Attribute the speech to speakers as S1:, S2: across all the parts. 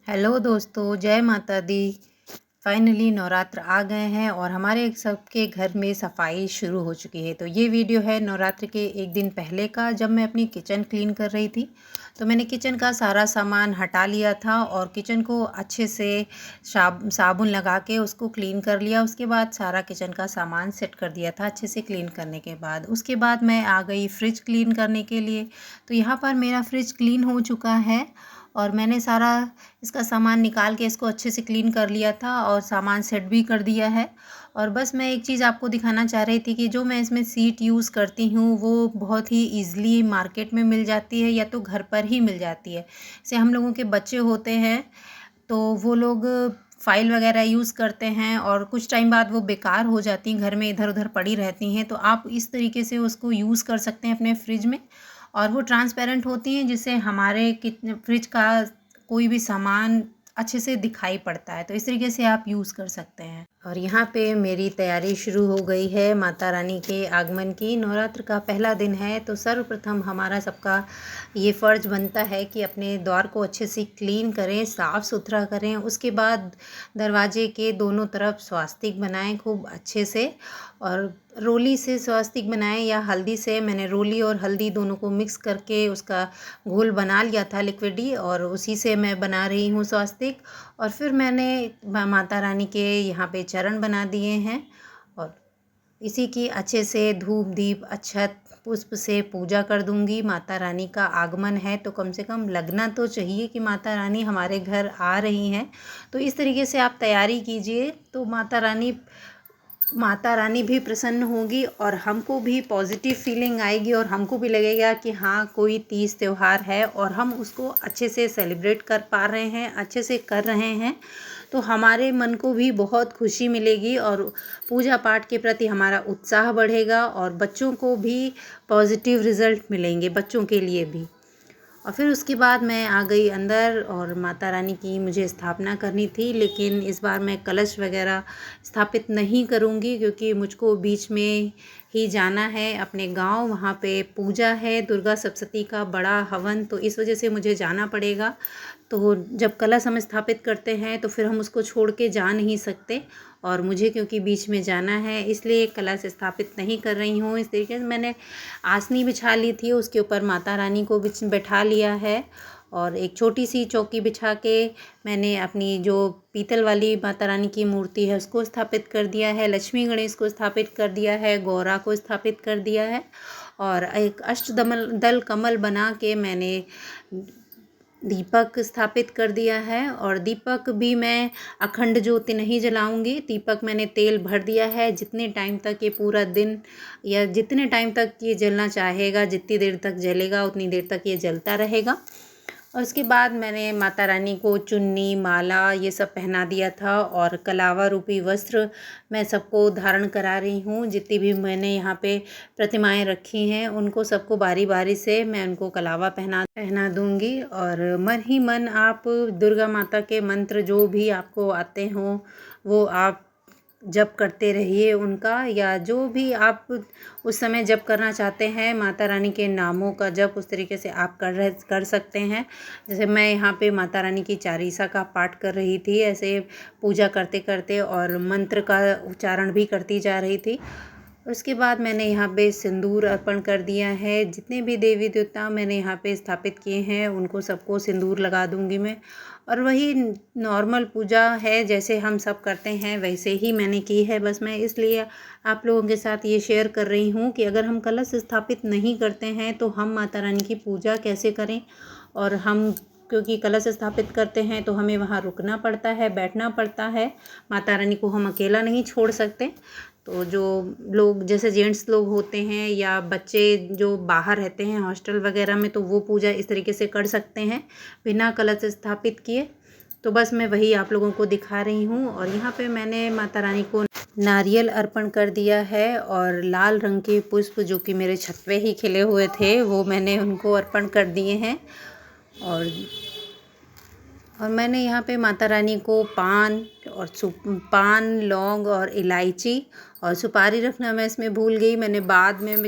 S1: Hello दोस्तों, जय माता दी। फाइनली नवरात्र आ गए हैं और हमारे सबके घर में सफाई शुरू हो चुकी है। तो ये वीडियो है नवरात्र के एक दिन पहले का, जब मैं अपनी किचन क्लीन कर रही थी। तो मैंने किचन का सारा सामान हटा लिया था और किचन को अच्छे से साबुन लगा के उसको क्लीन कर लिया। उसके बाद सारा किचन का सामान सेट कर दिया था अच्छे से क्लीन करने के बाद। उसके बाद मैं आ गई फ्रिज क्लीन करने के लिए। तो यहाँ पर मेरा फ्रिज क्लीन हो चुका है और मैंने सारा इसका सामान निकाल के इसको अच्छे से क्लीन कर लिया था और सामान सेट भी कर दिया है। और बस मैं एक चीज़ आपको दिखाना चाह रही थी कि जो मैं इसमें सीट यूज़ करती हूँ वो बहुत ही ईज़िली मार्केट में मिल जाती है या तो घर पर ही मिल जाती है। जैसे हम लोगों के बच्चे होते हैं तो वो लोग फ़ाइल वगैरह यूज़ करते हैं और कुछ टाइम बाद वो बेकार हो जाती हैं, घर में इधर उधर पड़ी रहती हैं। तो आप इस तरीके से उसको यूज़ कर सकते हैं अपने फ्रिज में। और वो ट्रांसपेरेंट होती हैं जिससे हमारे फ्रिज का कोई भी सामान अच्छे से दिखाई पड़ता है। तो इस तरीके से आप यूज़ कर सकते हैं। और यहाँ पे मेरी तैयारी शुरू हो गई है माता रानी के आगमन की। नवरात्र का पहला दिन है तो सर्वप्रथम हमारा सबका ये फ़र्ज़ बनता है कि अपने द्वार को अच्छे से क्लीन करें, साफ़ सुथरा करें। उसके बाद दरवाजे के दोनों तरफ स्वास्तिक बनाएं खूब अच्छे से, और रोली से स्वास्तिक बनाएं या हल्दी से। मैंने रोली और हल्दी दोनों को मिक्स करके उसका घोल बना लिया था लिक्विडी, और उसी से मैं बना रही हूँ स्वास्तिक। और फिर मैंने माता रानी के यहाँ पे चरण बना दिए हैं और इसी की अच्छे से धूप दीप अक्षत पुष्प से पूजा कर दूंगी। माता रानी का आगमन है तो कम से कम लगना तो चाहिए कि माता रानी हमारे घर आ रही हैं। तो इस तरीके से आप तैयारी कीजिए तो माता रानी भी प्रसन्न होगी और हमको भी पॉजिटिव फीलिंग आएगी और हमको भी लगेगा कि हाँ, कोई तीज त्यौहार है और हम उसको अच्छे से सेलिब्रेट कर पा रहे हैं, अच्छे से कर रहे हैं। तो हमारे मन को भी बहुत खुशी मिलेगी और पूजा पाठ के प्रति हमारा उत्साह बढ़ेगा और बच्चों को भी पॉजिटिव रिज़ल्ट मिलेंगे, बच्चों के लिए भी। और फिर उसके बाद मैं आ गई अंदर और माता रानी की मुझे स्थापना करनी थी, लेकिन इस बार मैं कलश वगैरह स्थापित नहीं करूँगी क्योंकि मुझको बीच में ही जाना है अपने गांव। वहाँ पे पूजा है दुर्गा सप्तशती का बड़ा हवन, तो इस वजह से मुझे जाना पड़ेगा। तो जब कलश हम स्थापित करते हैं तो फिर हम उसको छोड़ के जा नहीं सकते, और मुझे क्योंकि बीच में जाना है इसलिए कलश स्थापित नहीं कर रही हूँ। इस तरीके से मैंने आसनी बिछा ली थी, उसके ऊपर माता रानी को बैठा लिया है और एक छोटी सी चौकी बिछा के मैंने अपनी जो पीतल वाली माता रानी की मूर्ति है उसको स्थापित कर दिया है, लक्ष्मी गणेश को स्थापित कर दिया है, गौरा को स्थापित कर दिया है और एक अष्टदल दल कमल बना के मैंने दीपक स्थापित कर दिया है। और दीपक भी मैं अखंड ज्योति नहीं जलाऊंगी, दीपक मैंने तेल भर दिया है। जितने टाइम तक ये पूरा दिन या जितने टाइम तक ये जलना चाहेगा, जितनी देर तक जलेगा उतनी देर तक ये जलता रहेगा। और उसके बाद मैंने माता रानी को चुन्नी माला ये सब पहना दिया था और कलावा रूपी वस्त्र मैं सबको धारण करा रही हूँ। जितनी भी मैंने यहाँ पे प्रतिमाएं रखी हैं उनको सबको बारी बारी से मैं उनको कलावा पहना दूँगी। और मन ही मन आप दुर्गा माता के मंत्र जो भी आपको आते हों वो आप जप करते रहिए उनका, या जो भी आप उस समय जप करना चाहते हैं माता रानी के नामों का जप उस तरीके से आप कर सकते हैं। जैसे मैं यहाँ पे माता रानी की चालीसा का पाठ कर रही थी, ऐसे पूजा करते करते और मंत्र का उच्चारण भी करती जा रही थी। उसके बाद मैंने यहाँ पे सिंदूर अर्पण कर दिया है। जितने भी देवी देवता मैंने यहाँ पे स्थापित किए हैं उनको सबको सिंदूर लगा दूँगी मैं। और वही नॉर्मल पूजा है जैसे हम सब करते हैं वैसे ही मैंने की है। बस मैं इसलिए आप लोगों के साथ ये शेयर कर रही हूँ कि अगर हम कलश स्थापित नहीं करते हैं तो हम माता रानी की पूजा कैसे करें। और हम क्योंकि कलश स्थापित करते हैं तो हमें वहाँ रुकना पड़ता है, बैठना पड़ता है, माता रानी को हम अकेला नहीं छोड़ सकते। तो जो लोग जैसे जेंट्स लोग होते हैं या बच्चे जो बाहर रहते हैं हॉस्टल वगैरह में, तो वो पूजा इस तरीके से कर सकते हैं बिना कलश स्थापित किए। तो बस मैं वही आप लोगों को दिखा रही हूँ। और यहाँ पे मैंने माता रानी को नारियल अर्पण कर दिया है और लाल रंग के पुष्प जो कि मेरे छत पे ही खिले हुए थे वो मैंने उनको अर्पण कर दिए हैं। और मैंने यहाँ पे माता रानी को पान और पान, लौंग और इलायची और सुपारी रखना मैं इसमें भूल गई। मैं बाद में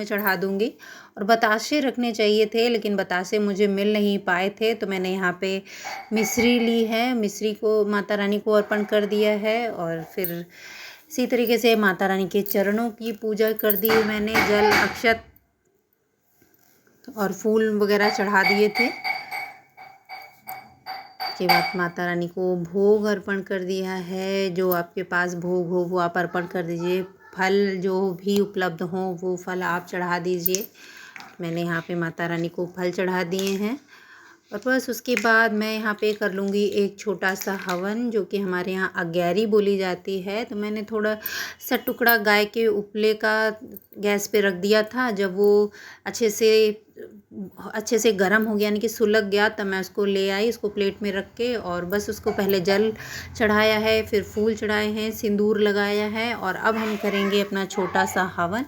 S1: चढ़ा दूँगी। और बतासे रखने चाहिए थे, लेकिन बतासे मुझे मिल नहीं पाए थे, तो मैंने यहाँ पे मिश्री ली है। मिश्री को माता रानी को अर्पण कर दिया है और फिर इसी तरीके से माता रानी के चरणों की पूजा कर दी है मैंने। जल, अक्षत और फूल वगैरह चढ़ा दिए थे। के बाद माता रानी को भोग अर्पण कर दिया है। जो आपके पास भोग हो वो आप अर्पण कर दीजिए। फल जो भी उपलब्ध हो वो फल आप चढ़ा दीजिए। मैंने यहाँ पे माता रानी को फल चढ़ा दिए हैं। और बस उसके बाद मैं यहाँ पे कर लूँगी एक छोटा सा हवन, जो कि हमारे यहाँ अग्यारी बोली जाती है। तो मैंने थोड़ा सा टुकड़ा गाय के उपले का गैस पे रख दिया था। जब वो अच्छे से गर्म हो गया, यानी कि सुलग गया, तब मैं उसको ले आई, उसको प्लेट में रख के। और बस उसको पहले जल चढ़ाया है, फिर फूल चढ़ाए हैं, सिंदूर लगाया है। और अब हम करेंगे अपना छोटा सा हवन।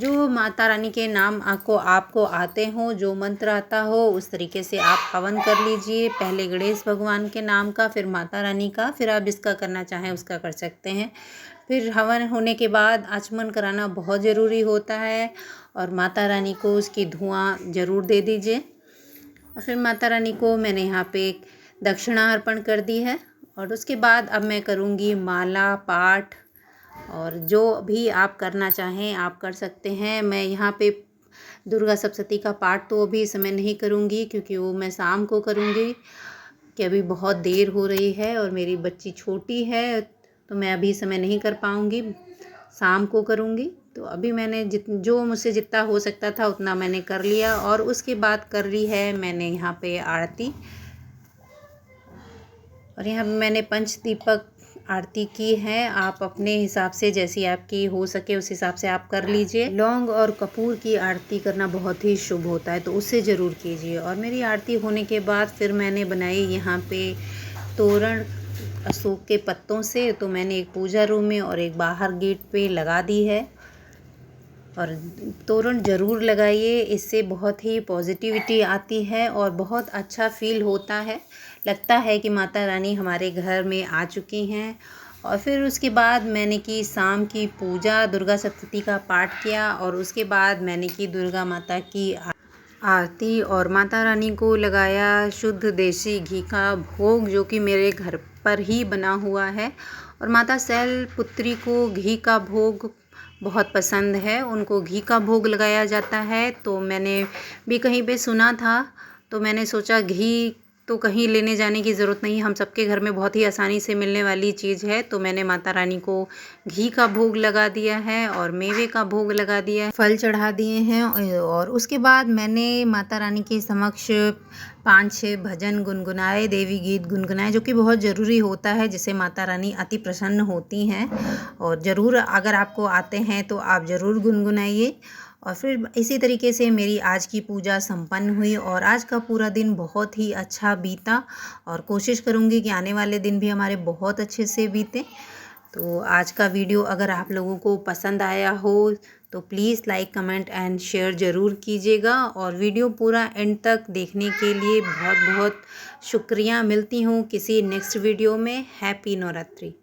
S1: जो माता रानी के नाम आपको आते हों, जो मंत्र आता हो, उस तरीके से आप हवन कर लीजिए। पहले गणेश भगवान के नाम का, फिर माता रानी का, फिर आप जिसका करना चाहें उसका कर सकते हैं। फिर हवन होने के बाद आचमन कराना बहुत ज़रूरी होता है और माता रानी को उसकी धुआं ज़रूर दे दीजिए। और फिर माता रानी को मैंने यहाँ पे एक दक्षिणा अर्पण कर दी है। और उसके बाद अब मैं करूँगी माला, पाठ, और जो भी आप करना चाहें आप कर सकते हैं। मैं यहाँ पे दुर्गा सप्तशती का पाठ तो अभी इस समय नहीं करूँगी, क्योंकि वो मैं शाम को करूँगी, कि अभी बहुत देर हो रही है और मेरी बच्ची छोटी है, तो मैं अभी समय नहीं कर पाऊँगी, शाम को करूँगी। तो अभी मैंने जो मुझसे जितना हो सकता था उतना मैंने कर लिया। और उसके बाद कर ली है मैंने यहाँ पे आरती। और यहाँ मैंने पंचदीपक आरती की है। आप अपने हिसाब से, जैसी आपकी हो सके उस हिसाब से आप कर लीजिए। लौंग और कपूर की आरती करना बहुत ही शुभ होता है, तो उससे ज़रूर कीजिए। और मेरी आरती होने के बाद फिर मैंने बनाई यहाँ पे तोरण अशोक के पत्तों से। तो मैंने एक पूजा रूम में और एक बाहर गेट पे लगा दी है। और तोरण ज़रूर लगाइए, इससे बहुत ही पॉजिटिविटी आती है और बहुत अच्छा फील होता है। लगता है कि माता रानी हमारे घर में आ चुकी हैं। और फिर उसके बाद मैंने की शाम की पूजा, दुर्गा सप्तशती का पाठ किया। और उसके बाद मैंने की दुर्गा माता की आरती और माता रानी को लगाया शुद्ध देसी घी का भोग, जो कि मेरे घर पर ही बना हुआ है। और माता शैलपुत्री को घी का भोग बहुत पसंद है, उनको घी का भोग लगाया जाता है। तो मैंने भी कहीं पे सुना था, तो मैंने सोचा घी तो कहीं लेने जाने की ज़रूरत नहीं, हम सबके घर में बहुत ही आसानी से मिलने वाली चीज़ है। तो मैंने माता रानी को घी का भोग लगा दिया है और मेवे का भोग लगा दिया है, फल चढ़ा दिए हैं। और उसके बाद मैंने माता रानी के समक्ष 5-6 भजन गुनगुनाए, देवी गीत गुनगुनाए, जो कि बहुत ज़रूरी होता है, जिससे माता रानी अति प्रसन्न होती हैं। और ज़रूर अगर आपको आते हैं तो आप ज़रूर गुनगुनाइए। और फिर इसी तरीके से मेरी आज की पूजा संपन्न हुई और आज का पूरा दिन बहुत ही अच्छा बीता। और कोशिश करूँगी कि आने वाले दिन भी हमारे बहुत अच्छे से बीते। तो आज का वीडियो अगर आप लोगों को पसंद आया हो तो please like, comment and share ज़रूर कीजिएगा। और वीडियो पूरा एंड तक देखने के लिए बहुत बहुत शुक्रिया। मिलती हूँ किसी नेक्स्ट वीडियो में। हैप्पी नवरात्रि।